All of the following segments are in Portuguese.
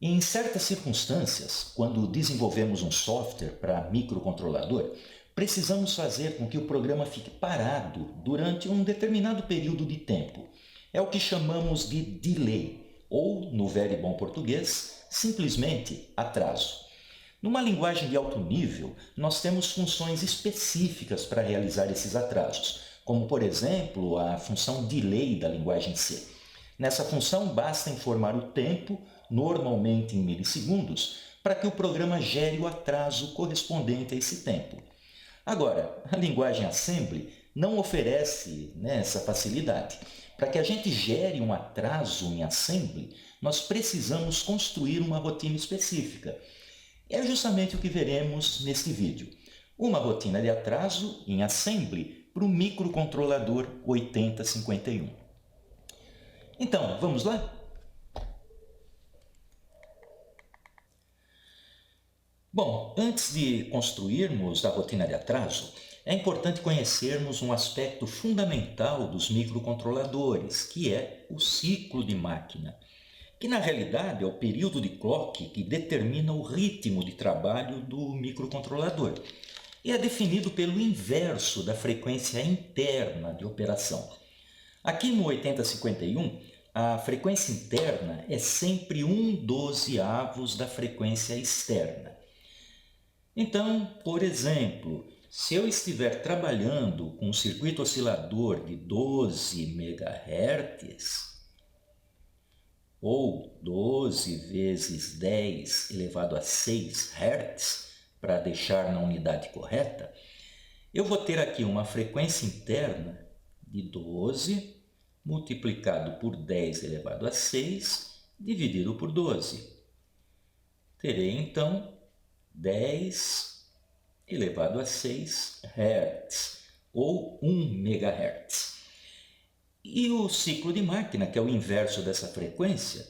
Em certas circunstâncias, quando desenvolvemos um software para microcontrolador, precisamos fazer com que o programa fique parado durante um determinado período de tempo. É o que chamamos de delay, ou, no velho e bom português, simplesmente atraso. Numa linguagem de alto nível, nós temos funções específicas para realizar esses atrasos, como, por exemplo, a função delay da linguagem C. Nessa função, basta informar o tempo, normalmente em milissegundos, para que o programa gere o atraso correspondente a esse tempo. Agora, a linguagem Assembly não oferece essa facilidade. Para que a gente gere um atraso em Assembly, nós precisamos construir uma rotina específica. É justamente o que veremos neste vídeo. Uma rotina de atraso em Assembly para o microcontrolador 8051. Então, vamos lá? Bom, antes de construirmos a rotina de atraso, é importante conhecermos um aspecto fundamental dos microcontroladores, que é o ciclo de máquina, que na realidade é o período de clock que determina o ritmo de trabalho do microcontrolador e é definido pelo inverso da frequência interna de operação. Aqui no 8051, a frequência interna é sempre 1/12 da frequência externa. Então, por exemplo, se eu estiver trabalhando com um circuito oscilador de 12 MHz, ou 12 vezes 10 elevado a 6 Hz, para deixar na unidade correta, eu vou ter aqui uma frequência interna de 12 multiplicado por 10 elevado a 6 dividido por 12. Terei então 10 elevado a 6 Hz, ou 1 MHz. E o ciclo de máquina, que é o inverso dessa frequência,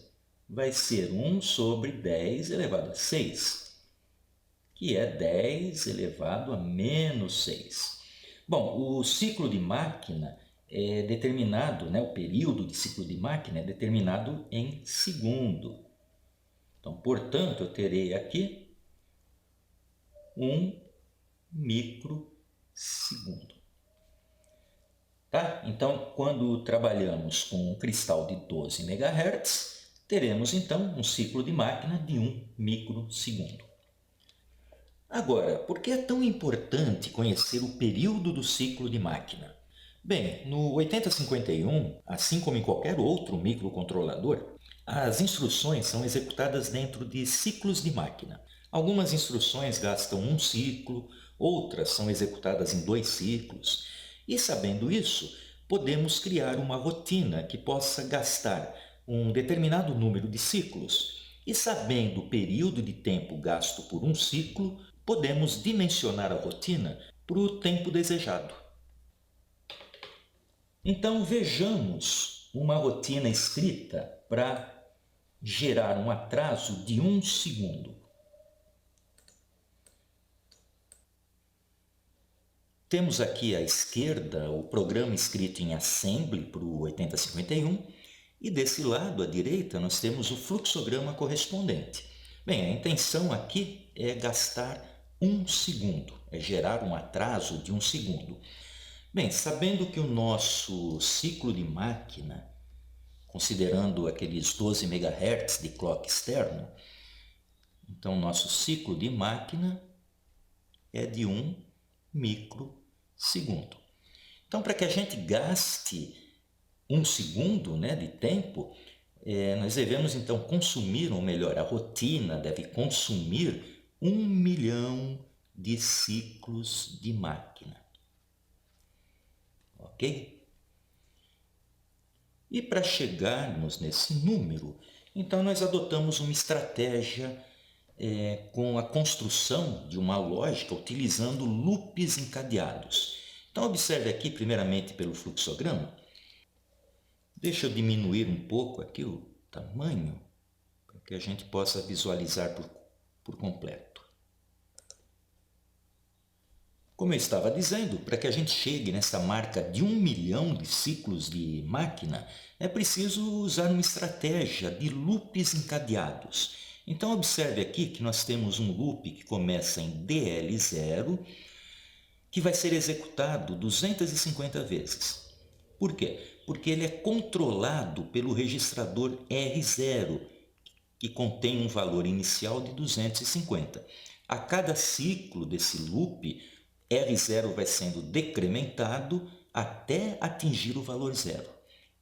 vai ser 1 sobre 10 elevado a 6, que é 10 elevado a menos 6. Bom, o ciclo de máquina é determinado, o período de ciclo de máquina é determinado em segundo. Então, portanto, eu terei aqui 1 microsegundo. Tá? Então, quando trabalhamos com um cristal de 12 MHz, teremos então um ciclo de máquina de 1 microsegundo. Agora, por que é tão importante conhecer o período do ciclo de máquina? Bem, no 8051, assim como em qualquer outro microcontrolador, as instruções são executadas dentro de ciclos de máquina. Algumas instruções gastam um ciclo, outras são executadas em 2 ciclos. E sabendo isso, podemos criar uma rotina que possa gastar um determinado número de ciclos. E sabendo o período de tempo gasto por um ciclo, podemos dimensionar a rotina para o tempo desejado. Então vejamos uma rotina escrita para gerar um atraso de 1 segundo. Temos aqui à esquerda o programa escrito em Assembly para o 8051 e desse lado à direita nós temos o fluxograma correspondente. Bem, a intenção aqui é gastar 1 segundo, é gerar um atraso de 1 segundo. Bem, sabendo que o nosso ciclo de máquina, considerando aqueles 12 MHz de clock externo, então nosso ciclo de máquina é de 1 microsegundo. Então, para que a gente gaste 1 segundo de tempo, nós devemos então consumir, ou melhor, a rotina deve consumir 1 milhão de ciclos de máquina. Ok? E para chegarmos nesse número, então nós adotamos uma estratégia com a construção de uma lógica utilizando loops encadeados. Então observe aqui primeiramente pelo fluxograma. Deixa eu diminuir um pouco aqui o tamanho para que a gente possa visualizar por completo. Como eu estava dizendo, para que a gente chegue nessa marca de 1 milhão de ciclos de máquina, é preciso usar uma estratégia de loops encadeados. Então observe aqui que nós temos um loop que começa em DL0, que vai ser executado 250 vezes. Por quê? Porque ele é controlado pelo registrador R0, que contém um valor inicial de 250. A cada ciclo desse loop, R0 vai sendo decrementado até atingir o valor zero.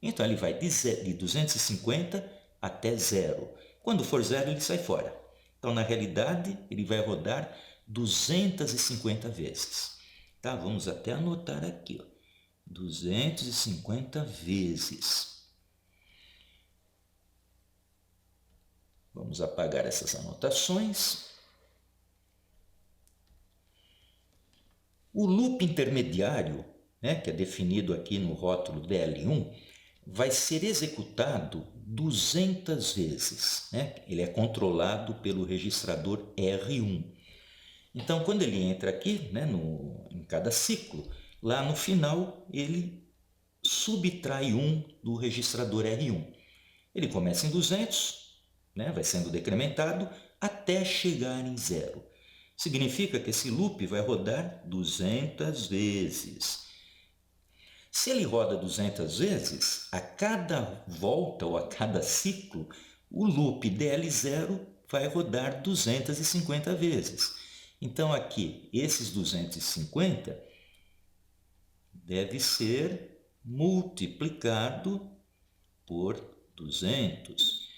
Então ele vai de 250 até zero. Quando for zero, ele sai fora. Então, na realidade, ele vai rodar 250 vezes. Tá? Vamos até anotar aqui, ó. 250 vezes. Vamos apagar essas anotações. O loop intermediário, né, que é definido aqui no rótulo DL1, vai ser executado 200 vezes. Né? Ele é controlado pelo registrador R1. Então, quando ele entra aqui, né, em cada ciclo, lá no final ele subtrai 1 do registrador R1. Ele começa em 200, né, vai sendo decrementado até chegar em zero. Significa que esse loop vai rodar 200 vezes. Se ele roda 200 vezes, a cada volta ou a cada ciclo, o loop DL0 vai rodar 250 vezes. Então aqui, esses 250 deve ser multiplicado por 200.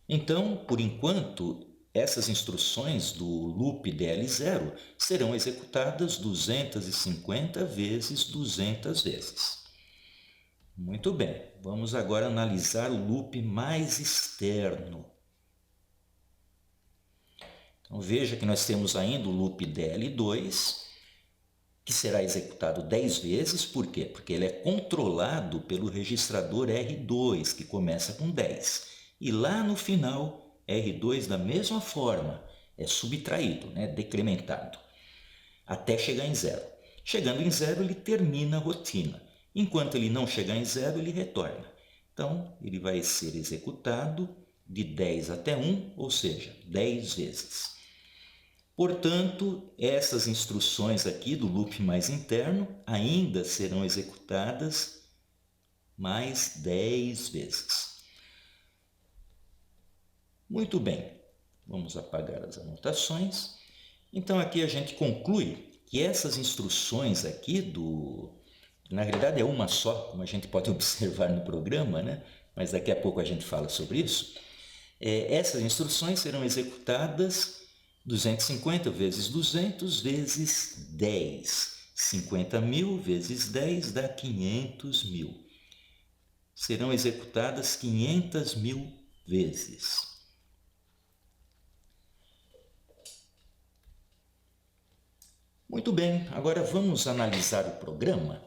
Então, por enquanto, essas instruções do loop DL0 serão executadas 250 vezes 200 vezes. Muito bem, vamos agora analisar o loop mais externo. Então veja que nós temos ainda o loop DL2, que será executado 10 vezes. Por quê? Porque ele é controlado pelo registrador R2, que começa com 10. E lá no final, R2 da mesma forma é subtraído, né? Decrementado, até chegar em zero. Chegando em zero, ele termina a rotina. Enquanto ele não chegar em zero, ele retorna. Então, ele vai ser executado de 10 até 1, ou seja, 10 vezes. Portanto, essas instruções aqui do loop mais interno ainda serão executadas mais 10 vezes. Muito bem, vamos apagar as anotações. Então aqui a gente conclui que essas instruções aqui na realidade é uma só, como a gente pode observar no programa, né? Mas daqui a pouco a gente fala sobre isso. Essas instruções serão executadas 250 vezes 200 vezes 10. 50.000 vezes 10 dá 500.000. Serão executadas 500.000 vezes. Muito bem, agora vamos analisar o programa.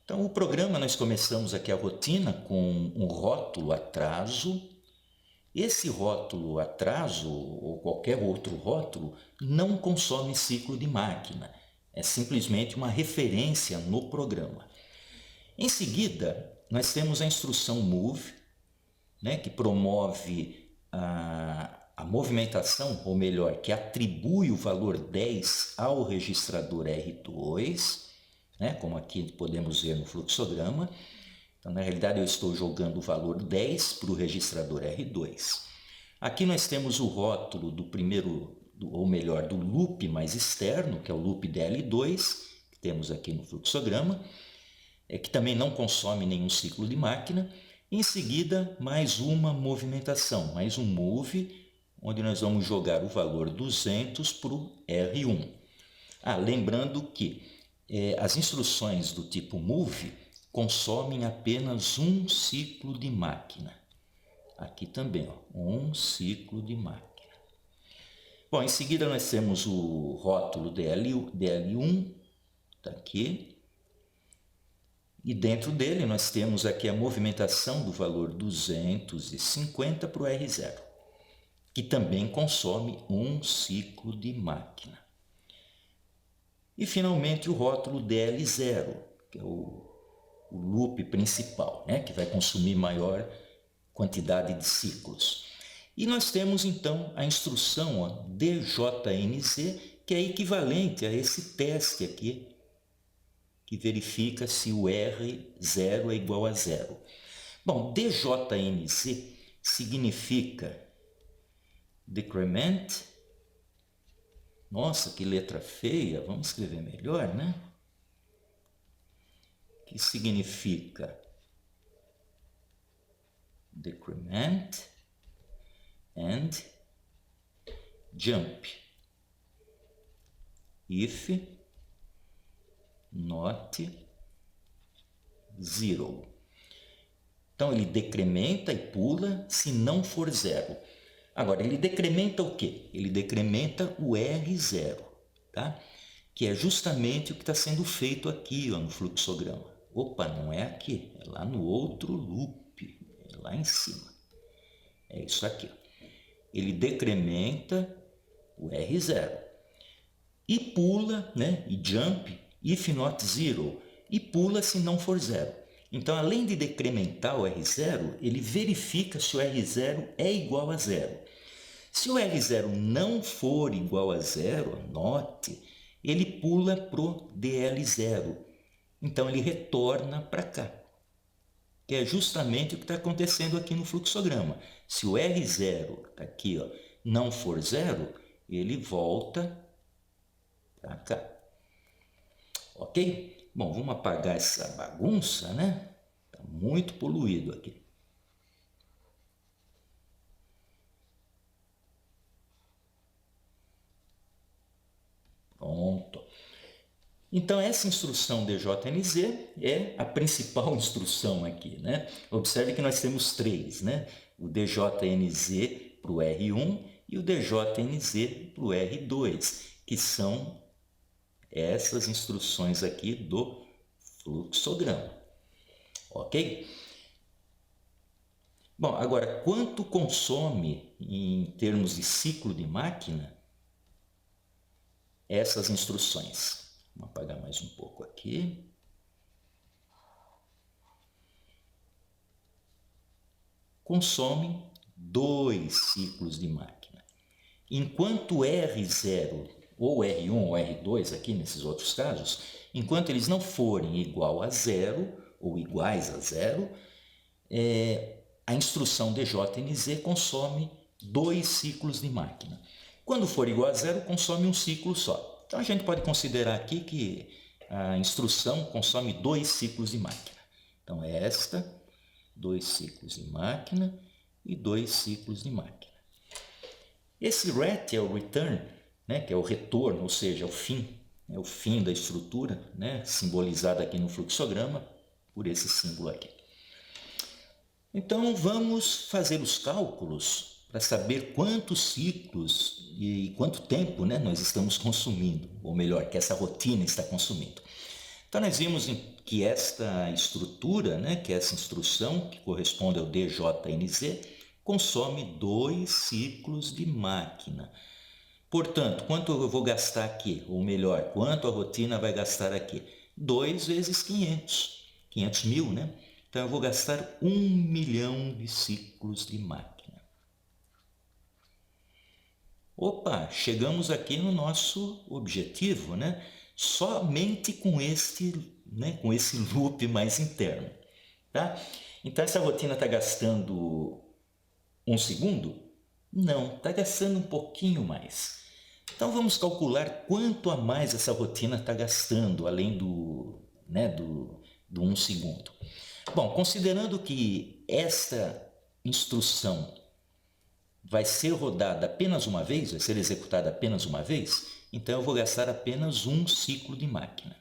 Então, o programa, nós começamos aqui a rotina com um rótulo atraso. Esse rótulo atraso, ou qualquer outro rótulo, não consome ciclo de máquina. É simplesmente uma referência no programa. Em seguida, nós temos a instrução move, né, que promove a movimentação, ou melhor, que atribui o valor 10 ao registrador R2, né, como aqui podemos ver no fluxograma. Então, na realidade, eu estou jogando o valor 10 para o registrador R2. Aqui nós temos o rótulo do primeiro, ou melhor, do loop mais externo, que é o loop DL2, que temos aqui no fluxograma, que também não consome nenhum ciclo de máquina. Em seguida, mais uma movimentação, mais um move, onde nós vamos jogar o valor 200 para o R1. Lembrando que as instruções do tipo move consomem apenas um ciclo de máquina. Aqui também, ó, um ciclo de máquina. Bom, em seguida nós temos o rótulo DL1, está aqui. E dentro dele nós temos aqui a movimentação do valor 250 para o R0, que também consome um ciclo de máquina. E finalmente o rótulo DL0, que é o loop principal, né, que vai consumir maior quantidade de ciclos. E nós temos então a instrução ó, DJNZ, que é equivalente a esse teste aqui, que verifica se o R0 é igual a 0. Bom, DJNZ significa decrement. Nossa, que letra feia, vamos escrever melhor, né? Que significa decrement and jump if not 0. Então ele decrementa e pula se não for 0. Agora, ele decrementa o quê? Ele decrementa o R0, tá? Que é justamente o que está sendo feito aqui ó, no fluxograma. Opa, não é aqui, é lá no outro loop, é lá em cima. É isso aqui. Ele decrementa o R0 e pula, né? E jump if not 0, e pula se não for 0. Então, além de decrementar o R0, ele verifica se o R0 é igual a 0. Se o R0 não for igual a 0, note, ele pula para o DL0. Então, ele retorna para cá, que é justamente o que está acontecendo aqui no fluxograma. Se o R0 aqui ó, não for 0, ele volta para cá. Ok? Bom, vamos apagar essa bagunça, né? Está muito poluído aqui. Pronto. Então, essa instrução DJNZ é a principal instrução aqui, né? Observe que nós temos três, né? O DJNZ para o R1 e o DJNZ para o R2, que são essas instruções aqui do fluxograma. Ok? Bom, agora, quanto consome em termos de ciclo de máquina essas instruções? Vamos apagar mais um pouco aqui. Consome 2 ciclos de máquina. Enquanto R0 ou R1 ou R2, aqui nesses outros casos, enquanto eles não forem igual a 0 ou iguais a 0, a instrução DJNZ consome 2 ciclos de máquina. Quando for igual a 0, consome um ciclo só. Então a gente pode considerar aqui que a instrução consome 2 ciclos de máquina. Então esta, 2 ciclos de máquina e 2 ciclos de máquina. Esse RET é o return, né, que é o retorno, ou seja, é o fim da estrutura, né, simbolizada aqui no fluxograma por esse símbolo aqui. Então vamos fazer os cálculos para saber quantos ciclos e quanto tempo, né, nós estamos consumindo, ou melhor, que essa rotina está consumindo. Então nós vimos que esta estrutura, né, que é essa instrução, que corresponde ao DJNZ, consome 2 ciclos de máquina. Portanto, quanto eu vou gastar aqui? Ou melhor, quanto a rotina vai gastar aqui? 2 vezes 500. 500 mil, né? Então eu vou gastar 1 milhão de ciclos de máquina. Opa, chegamos aqui no nosso objetivo, né? Somente com esse loop mais interno, tá? Então essa rotina está gastando 1 segundo? Não, está gastando um pouquinho mais. Então vamos calcular quanto a mais essa rotina está gastando, além do 1 segundo. Bom, considerando que esta instrução vai ser rodada apenas uma vez, vai ser executada apenas uma vez, então eu vou gastar apenas 1 ciclo de máquina.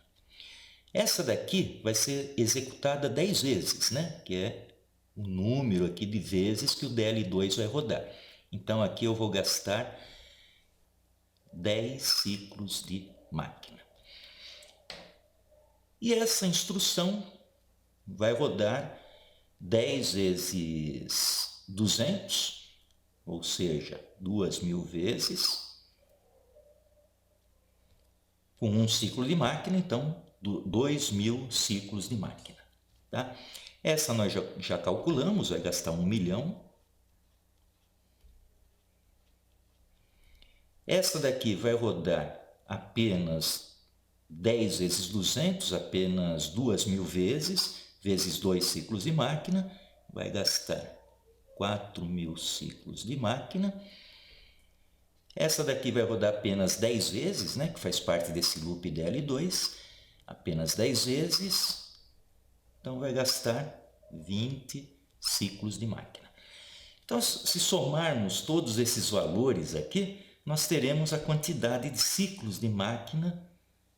Essa daqui vai ser executada 10 vezes, né? Que é o número aqui de vezes que o DL2 vai rodar. Então aqui eu vou gastar 10 ciclos de máquina. E essa instrução vai rodar 10 vezes 200, ou seja, 2.000 vezes, com 1 ciclo de máquina, então 2.000 ciclos de máquina. Tá? Essa nós já calculamos, vai gastar 1 milhão. Esta daqui vai rodar apenas 10 vezes 200, apenas 2.000 vezes 2 ciclos de máquina, vai gastar 4.000 ciclos de máquina. Essa daqui vai rodar apenas 10 vezes, né, que faz parte desse loop DL2, apenas 10 vezes, então vai gastar 20 ciclos de máquina. Então, se somarmos todos esses valores aqui, nós teremos a quantidade de ciclos de máquina,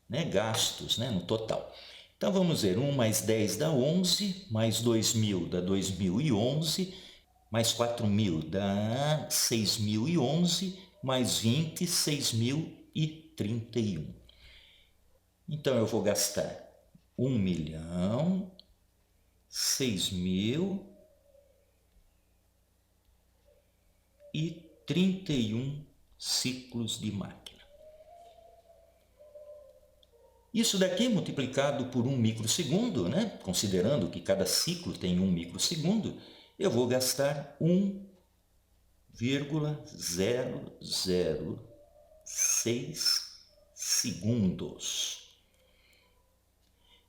né, gastos, né, no total. Então, vamos ver, 1 mais 10 dá 11, mais 2.000 dá 2.011, mais 4.000 dá 6.011, mais 20, 6.031. Então, eu vou gastar 1.600.031 ciclos de máquina. Isso daqui multiplicado por 1 microsegundo, né? Considerando que cada ciclo tem 1 microsegundo, eu vou gastar 1,006 segundos.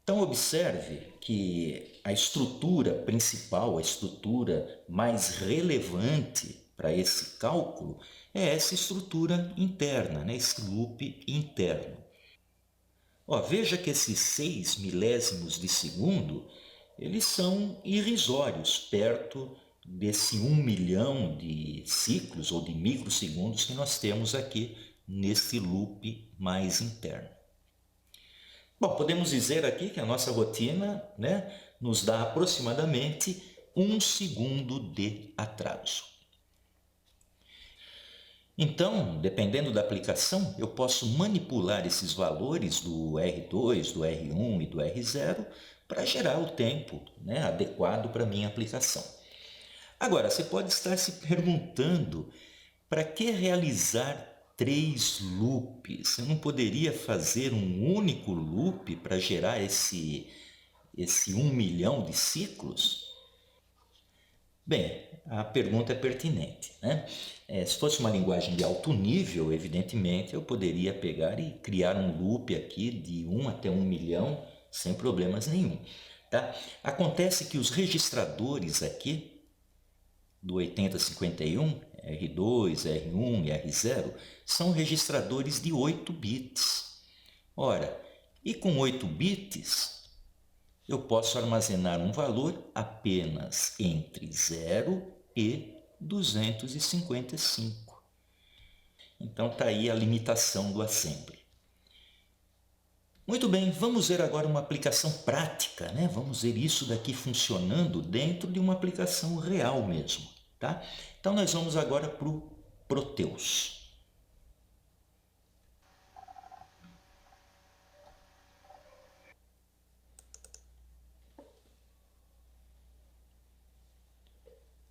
Então, observe que a estrutura principal, a estrutura mais relevante para esse cálculo é essa estrutura interna, né? Esse loop interno. Ó, veja que esses 6 milésimos de segundo, eles são irrisórios perto desse 1 milhão de ciclos ou de microsegundos que nós temos aqui nesse loop mais interno. Bom, podemos dizer aqui que a nossa rotina, né, nos dá aproximadamente 1 segundo de atraso. Então, dependendo da aplicação, eu posso manipular esses valores do R2, do R1 e do R0 para gerar o tempo, né, adequado para a minha aplicação. Agora, você pode estar se perguntando, para que realizar 3 loops? Eu não poderia fazer um único loop para gerar esse 1 milhão de ciclos? Bem, a pergunta é pertinente, né? Se fosse uma linguagem de alto nível, evidentemente, eu poderia pegar e criar um loop aqui de 1 até 1 milhão sem problemas nenhum, tá? Acontece que os registradores aqui do 8051, R2, R1 e R0, são registradores de 8 bits. Ora, e com 8 bits, eu posso armazenar um valor apenas entre 0 e 255. Então, está aí a limitação do assembly. Muito bem, vamos ver agora uma aplicação prática, né? Vamos ver isso daqui funcionando dentro de uma aplicação real mesmo, tá? Então, nós vamos agora para o Proteus.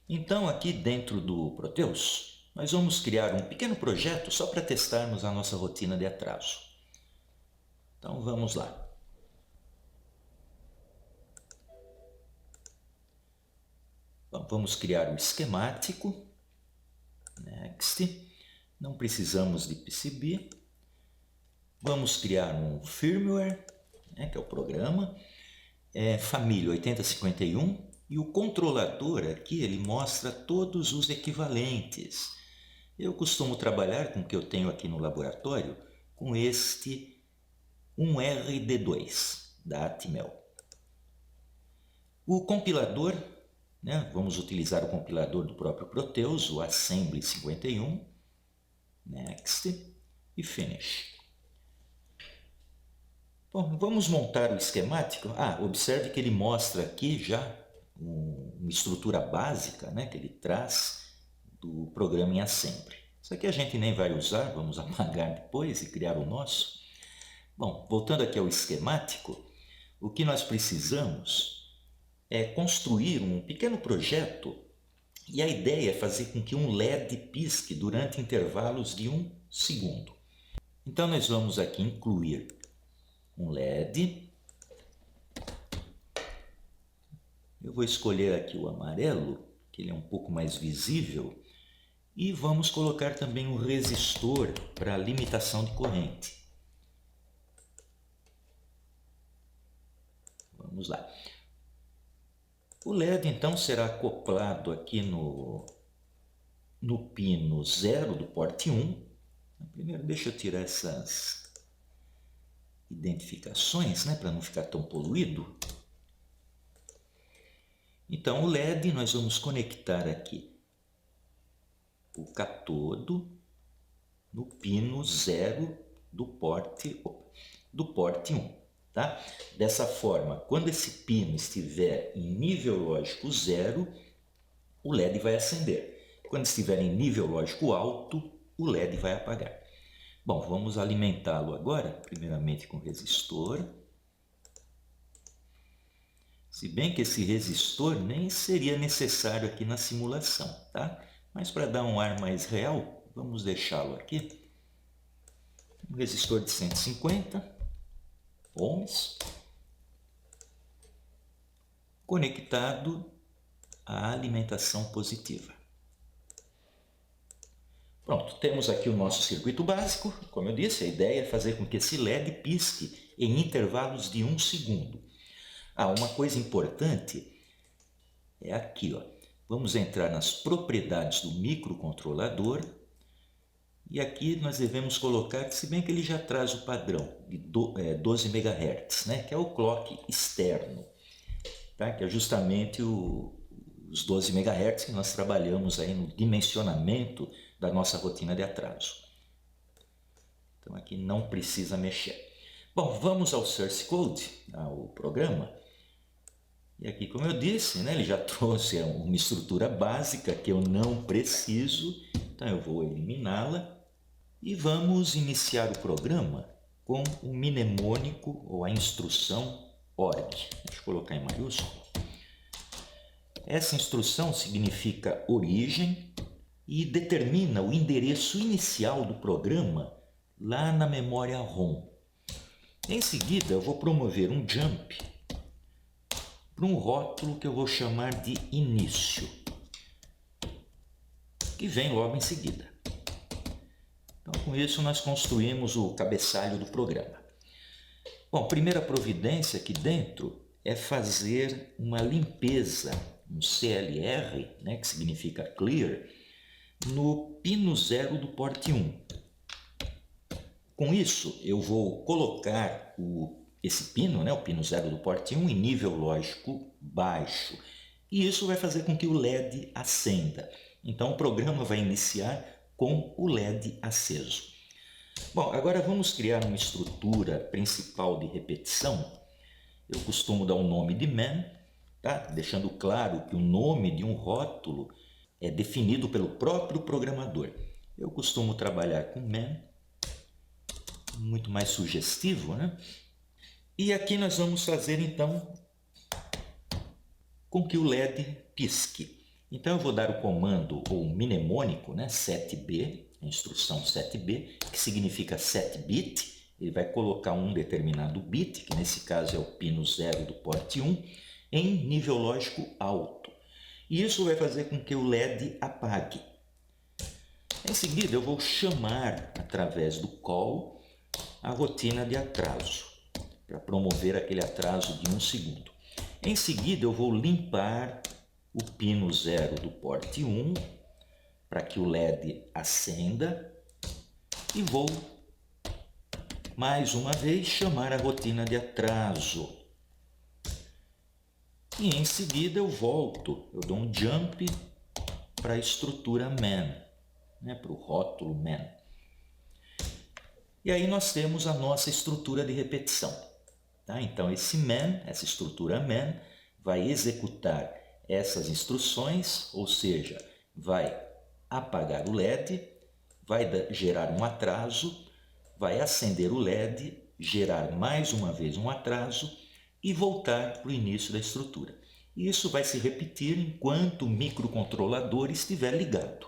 Então, aqui dentro do Proteus, nós vamos criar um pequeno projeto só para testarmos a nossa rotina de atraso. Então, vamos lá. Bom, vamos criar um esquemático. Next. Não precisamos de PCB. Vamos criar um firmware, né, que é o programa. Família 8051. E o controlador aqui, ele mostra todos os equivalentes. Eu costumo trabalhar com o que eu tenho aqui no laboratório, com este 1RD2 da Atmel. O compilador, né, vamos utilizar o compilador do próprio Proteus, o Assembly 51. Next e Finish. Bom, vamos montar o esquemático. Observe que ele mostra aqui já uma estrutura básica, né, que ele traz do programa em Assembly. Isso aqui a gente nem vai usar, vamos apagar depois e criar o nosso. Bom, voltando aqui ao esquemático, o que nós precisamos é construir um pequeno projeto e a ideia é fazer com que um LED pisque durante intervalos de 1 segundo. Então, nós vamos aqui incluir um LED. Eu vou escolher aqui o amarelo, que ele é um pouco mais visível, E vamos colocar também um resistor para limitação de corrente. Vamos lá. O LED então será acoplado aqui no pino 0 do porte 1. Primeiro deixa eu tirar essas identificações, né, para não ficar tão poluído. Então o LED nós vamos conectar aqui o catodo no pino 0 do porte 1. Tá? Dessa forma, quando esse pino estiver em nível lógico 0, o LED vai acender. Quando estiver em nível lógico alto, o LED vai apagar. Bom, vamos alimentá-lo agora, primeiramente com resistor. Se bem que esse resistor nem seria necessário aqui na simulação, tá? Mas para dar um ar mais real, vamos deixá-lo aqui. Um resistor de 150 ohms, conectado à alimentação positiva. Pronto, temos aqui o nosso circuito básico. Como eu disse, a ideia é fazer com que esse LED pisque em intervalos de 1 segundo. Uma coisa importante é aqui, ó. Vamos entrar nas propriedades do microcontrolador e aqui nós devemos colocar, se bem que ele já traz o padrão de 12 MHz, né? Que é o clock externo, tá? Que é justamente os 12 MHz que nós trabalhamos aí no dimensionamento da nossa rotina de atraso. Então aqui não precisa mexer. Bom, vamos ao source code, ao programa. E aqui, como eu disse, né, ele já trouxe uma estrutura básica que eu não preciso, então eu vou eliminá-la. E vamos iniciar o programa com o mnemônico ou a instrução org. Deixa eu colocar em maiúsculo. Essa instrução significa origem e determina o endereço inicial do programa lá na memória ROM. Em seguida, eu vou promover um jump para um rótulo que eu vou chamar de início, que vem logo em seguida. Então, com isso, nós construímos o cabeçalho do programa. Bom, primeira providência aqui dentro é fazer uma limpeza, um CLR, né, que significa clear, no pino 0 do porte 1. Com isso, eu vou colocar esse pino, né, o pino 0 do porte 1, em nível lógico baixo. E isso vai fazer com que o LED acenda. Então, o programa vai iniciar com o LED aceso. Bom, agora vamos criar uma estrutura principal de repetição. Eu costumo dar o nome de man, tá? Deixando claro que o nome de um rótulo é definido pelo próprio programador. Eu costumo trabalhar com man, muito mais sugestivo, né? E aqui nós vamos fazer então com que o LED pisque. Então eu vou dar o comando ou mnemônico, né, setb, a instrução setb, que significa set bit. Ele vai colocar um determinado bit, que nesse caso é o pino 0 do porte 1, em nível lógico alto. E isso vai fazer com que o LED apague. Em seguida eu vou chamar através do call a rotina de atraso, para promover aquele atraso de 1 segundo. Em seguida eu vou limpar o pino 0 do porte 1 para que o LED acenda e vou mais uma vez chamar a rotina de atraso. E em seguida eu volto, eu dou um jump para a estrutura man, né, para o rótulo man. E aí nós temos a nossa estrutura de repetição. Tá? Então esse man, essa estrutura man, vai executar essas instruções, ou seja, vai apagar o LED, vai gerar um atraso, vai acender o LED, gerar mais uma vez um atraso e voltar para o início da estrutura. Isso vai se repetir enquanto o microcontrolador estiver ligado.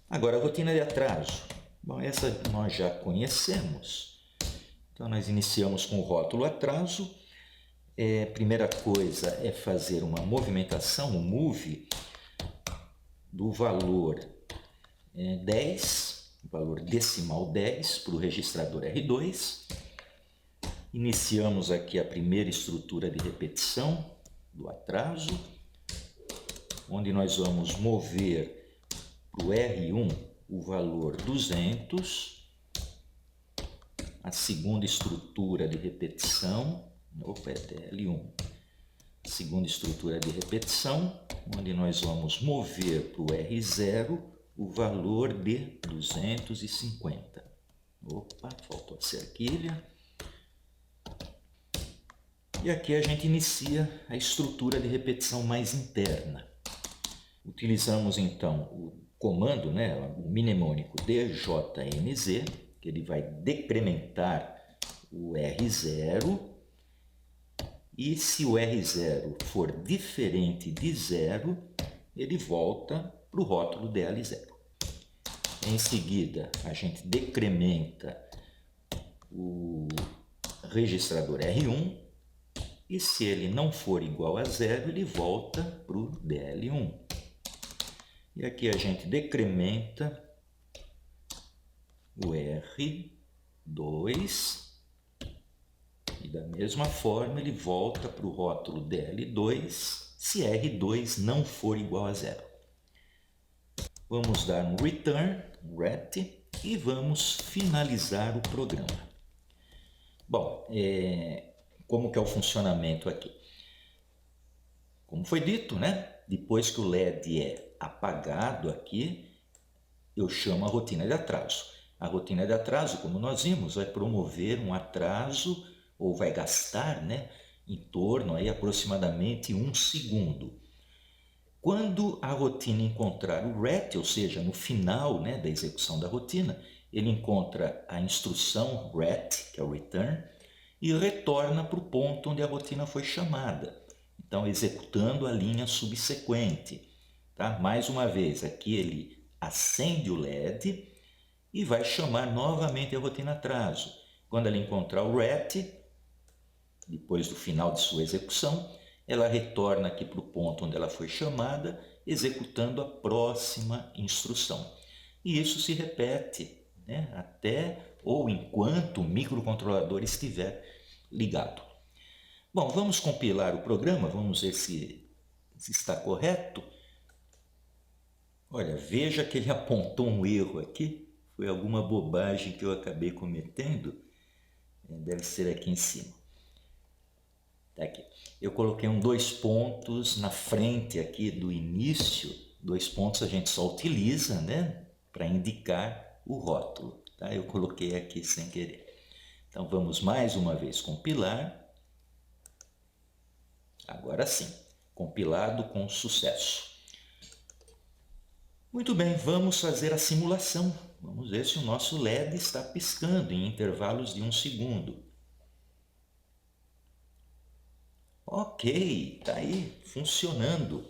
Agora a rotina de atraso. Bom, essa nós já conhecemos. Então nós iniciamos com o rótulo atraso. Primeira coisa é fazer uma movimentação, um move, do valor 10, valor decimal 10 para o registrador R2. Iniciamos aqui a primeira estrutura de repetição do atraso, onde nós vamos mover para o R1 o valor 200, a segunda estrutura de repetição, é DL1, a segunda estrutura de repetição, onde nós vamos mover para o R0 o valor de 250. Opa, faltou a cerquilha. E aqui a gente inicia a estrutura de repetição mais interna. Utilizamos então o comando, o mnemônico DJNZ, que ele vai decrementar o R0, e se o R0 for diferente de 0, ele volta para o rótulo DL0. Em seguida, a gente decrementa o registrador R1, e se ele não for igual a 0, ele volta para o DL1. E aqui a gente decrementa o R2, e da mesma forma ele volta para o rótulo DL2, se R2 não for igual a 0. Vamos dar um return, ret, e vamos finalizar o programa. Bom, como que é o funcionamento aqui? Como foi dito, depois que o LED é apagado aqui, eu chamo a rotina de atraso. A rotina de atraso, como nós vimos, vai promover um atraso, ou vai gastar em torno aí, aproximadamente 1 segundo. Quando a rotina encontrar o RET, ou seja, no final da execução da rotina, ele encontra a instrução RET, que é o return, e retorna para o ponto onde a rotina foi chamada. Então, executando a linha subsequente. Tá? Mais uma vez, aqui ele acende o LED e vai chamar novamente a rotina atraso. Quando ela encontrar o RET, depois do final de sua execução, ela retorna aqui para o ponto onde ela foi chamada, executando a próxima instrução. E isso se repete até ou enquanto o microcontrolador estiver ligado. Bom, vamos compilar o programa, vamos ver se está correto. Olha, veja que ele apontou um erro aqui, foi alguma bobagem que eu acabei cometendo, deve ser aqui em cima. Tá aqui. Eu coloquei 2 pontos na frente aqui do início, 2 pontos a gente só utiliza para indicar o rótulo. Tá? Eu coloquei aqui sem querer. Então vamos mais uma vez compilar. Agora sim, compilado com sucesso. Muito bem, vamos fazer a simulação. Vamos ver se o nosso LED está piscando em intervalos de 1 segundo. Ok, está aí, funcionando.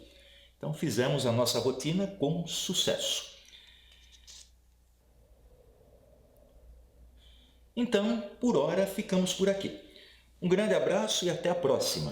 Então fizemos a nossa rotina com sucesso. Então, por hora, ficamos por aqui. Um grande abraço e até a próxima!